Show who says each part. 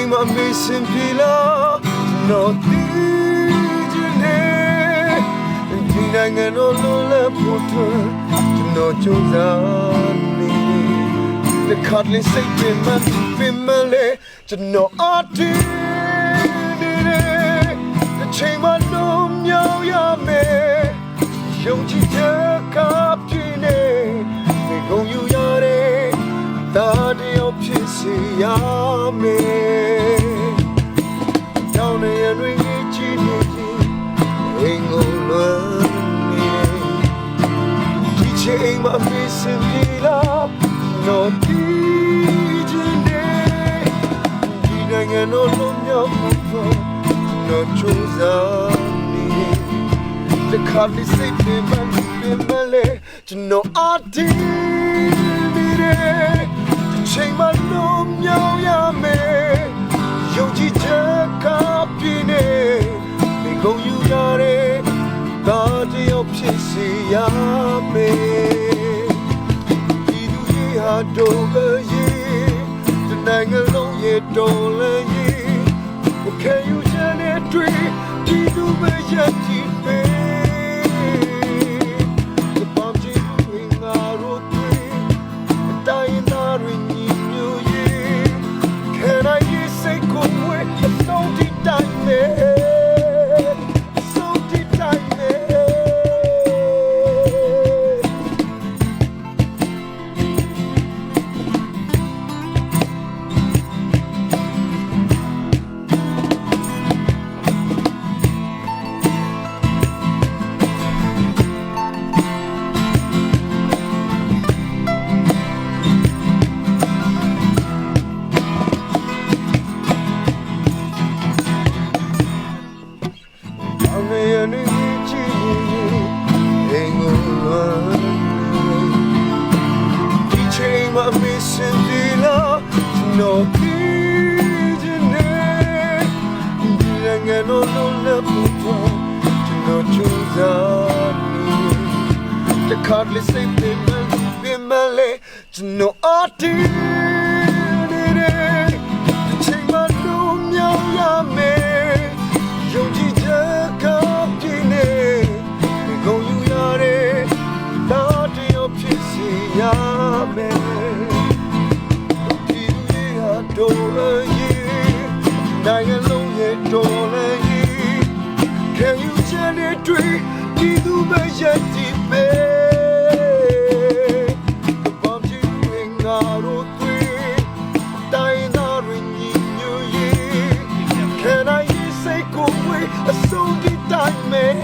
Speaker 1: ချိန်မှမေးစင်ပြီလားတော့ဒီဒီနိုင်ငံတော်လုံးလည်းဖို့ထွက်ကျွန်တော်ကြိုးစားနေတယ်ခါလေးစိတ်ပြင်မလဲကျွန်တော်အတီးနေတယ်တစ်ချိန်မှလုံးမြောက်ရမယ်ယုံကြည်ချက်ကပြည့်နေဒီကုန်ယူရတဲ့ဒါတယောက်ဖြစ်စေရမယ်တောင်းနေရတွေကြည့်နေအိမ်ကိုလွမ်းနေချိန်မှမေးစင်ပြီလားတော့ဒီနိုင်ငံတော်လုံးမြောက်ဖို့တော့ကြိုးစားနေတခါလေးစိတ်နဲ့မလဲကျွန်တော်အတီးနေတယ်ချိန်မှလုံးမြောက်ရမယ်ယုံကြည်ချက်ကပြည့်နေဒီကုန်ယူရတဲ့ဒါတယောက်ဖြစ်စေရမယ်ဒီလူကြီးဟာတော့တနိုင်ငံလုံးရဲ့တော်လည်းCan you turn it tree? Did you make it deep? The bomb in our road, dying out in New Year. Can I say, go away? So did I make? So did I make? I'm missing the love, no kidding. And no love, no choose the cardless same Bimale, no artist. The chamber room, yame, Yogi Jacobine, go you yare, Daddy of Yame. Can you tell it tree? Did you make it deep? The bomb in our road, dying out in New Year. Can I say, go away? So did I make